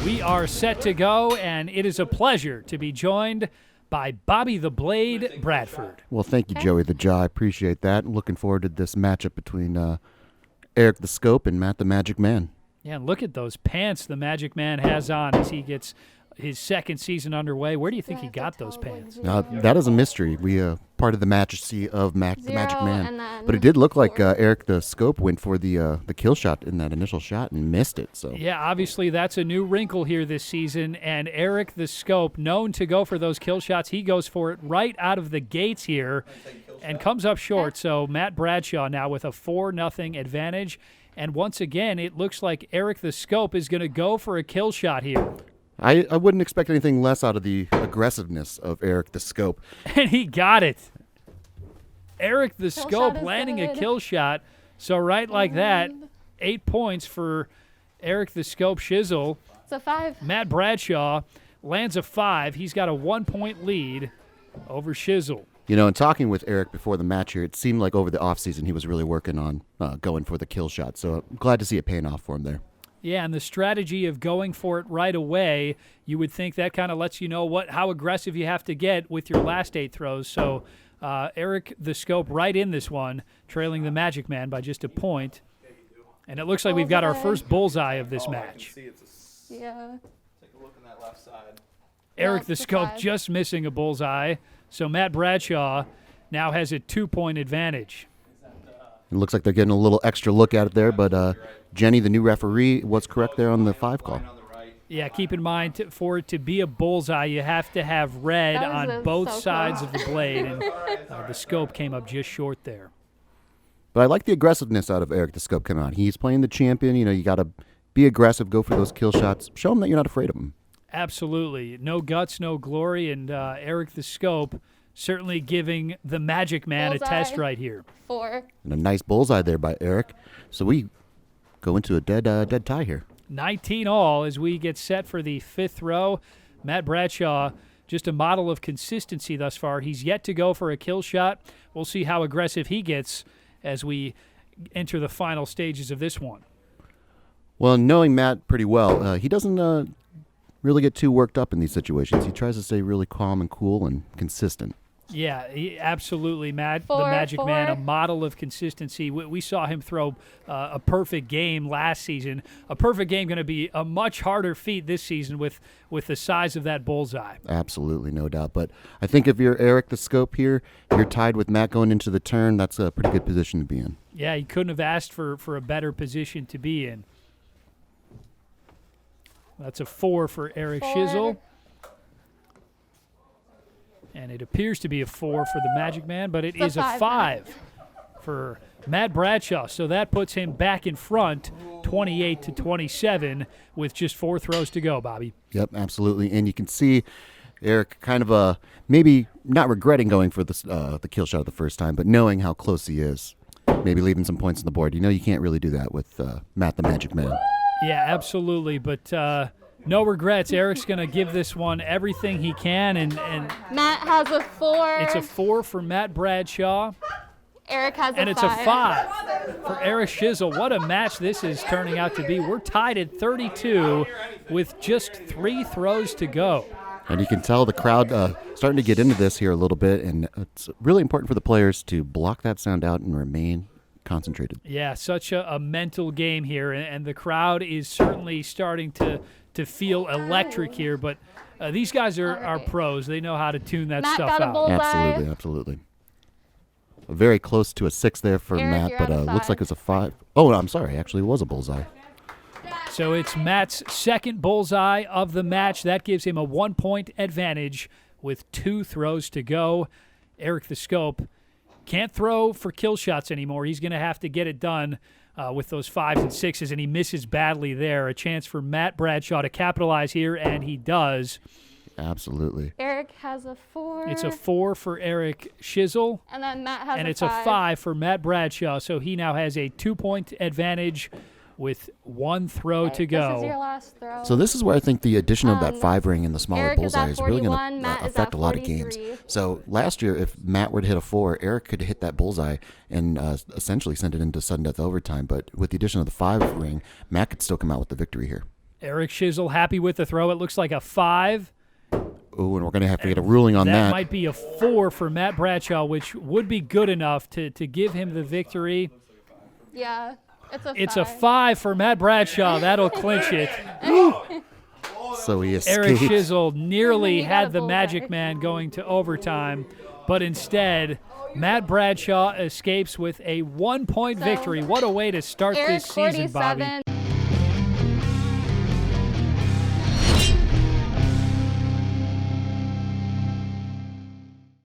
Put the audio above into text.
We are set to go, and it is a pleasure to be joined by Bobby the Blade Bradford. Well, thank you, Joey the Jaw. I appreciate that. Looking forward to this matchup between Eric the Scope and Matt the Magic Man. Yeah, and look at those pants the Magic Man has on as he gets his second season underway. Where do you think he got those pants? That is a mystery. We part of the majesty of the Magic Man. But it did look like Eric the Scope went for the kill shot in that initial shot and missed it. So yeah, obviously that's a new wrinkle here this season. And Eric the Scope, known to go for those kill shots, he goes for it right out of the gates here and comes up short. So Matt Bradshaw now with a 4-0 advantage. And once again, it looks like Eric the Scope is going to go for a kill shot here. I wouldn't expect anything less out of the aggressiveness of Eric the Scope. And he got it. Eric the Scope landing a kill shot. So right like that, 8 points for Eric the Scope Schiesl. It's a 5. Matt Bradshaw lands a 5. He's got a 1-point lead over Schiesl. You know, in talking with Eric before the match here, it seemed like over the offseason he was really working on going for the kill shot. So I'm glad to see it paying off for him there. Yeah, and the strategy of going for it right away, you would think that kind of lets you know how aggressive you have to get with your last 8 throws. So Eric the Scope right in this one, trailing the Magic Man by just a point. And it looks like we've got our first bullseye of this match. Yeah. Take a look on that left side. Eric That's the the Scope 5. just missing a bullseye. So Matt Bradshaw now has a 2-point advantage. It looks like they're getting a little extra look at it there, but Jenny, the new referee, was correct there on the 5 call. Yeah, keep in mind, for it to be a bullseye, you have to have red That was on both so sides close. of the blade, and the Scope came up just short there. But I like the aggressiveness out of Eric the Scope coming on. He's playing the champion. You know, you got to be aggressive, go for those kill shots. Show him that you're not afraid of him. Absolutely. No guts, no glory, and Eric the Scope certainly giving the Magic Man a test right here. 4. And a nice bullseye there by Eric. So we go into a dead tie here. 19 all as we get set for the 5th throw. Matt Bradshaw, just a model of consistency thus far. He's yet to go for a kill shot. We'll see how aggressive he gets as we enter the final stages of this one. Well, knowing Matt pretty well, he doesn't really get too worked up in these situations. He tries to stay really calm and cool and consistent. Yeah, absolutely, Matt. The 4, Magic Man, a 4. model of consistency. We saw him throw a perfect game last season. A perfect game going to be a much harder feat this season with the size of that bullseye. Absolutely, no doubt. But I think if you're Eric the Scope here, you're tied with Matt going into the turn. That's a pretty good position to be in. Yeah, he couldn't have asked for a better position to be in. That's a 4 for Eric 4. Schiesl. And it appears to be a 4 for the Magic Man, but it is a 5 for Matt Bradshaw. So that puts him back in front, 28-27, with just 4 throws to go, Bobby. Yep, absolutely. And you can see Eric kind of maybe not regretting going for the kill shot the first time, but knowing how close he is, maybe leaving some points on the board. You know you can't really do that with Matt the Magic Man. Yeah, absolutely. But no regrets. Eric's going to give this one everything he can, and Matt has a 4. it's a 4 for Matt Bradshaw. Eric has And a it's 5. a 5 for Eric Schiesl. What a match this is turning out to be. We're tied at 32 with just 3 throws to go. And you can tell the crowd starting to get into this here a little bit, and it's really important for the players to block that sound out and remain concentrated. Yeah, such a mental game here, and the crowd is certainly starting to feel electric here, but these guys are pros. They know how to tune that Matt stuff got a out. bullseye. Absolutely, absolutely. Very close to a 6 there for Eric, Matt, you're but at a looks 5. like it's a 5. Oh, I'm sorry. Actually, it was a bullseye. So it's Matt's second bullseye of the match. That gives him a 1-point advantage with 2 throws to go. Eric the Scope can't throw for kill shots anymore. He's going to have to get it done with those 5s and 6s, and he misses badly there. A chance for Matt Bradshaw to capitalize here, and he does. Absolutely. Eric has a 4. It's a 4 for Eric Schiesl, And then Matt has and a it's 5. a 5 for Matt Bradshaw. So he now has a 2-point advantage with 1 throw to go. This is your last throw. So this is where I think the addition of that 5 ring and the smaller Eric is bullseye at is really 41, going Matt to is affect at a lot of games. 43. So last year, if Matt were to hit a 4, Eric could hit that bullseye and essentially send it into sudden death overtime. But with the addition of the 5 ring, Matt could still come out with the victory here. Eric Schiesl happy with the throw. It looks like a 5. Ooh, and we're going to have to get a ruling on that. That might be a 4 for Matt Bradshaw, which would be good enough to give him the victory. Yeah, it's a 5. It's a 5 for Matt Bradshaw. That'll clinch it. So he Eric escaped. Schiesl nearly He got had a the bullseye. Magic Man going to overtime, but instead, Matt Bradshaw escapes with a 1-point So, victory. What a way to start Eric this season, Bobby. 47.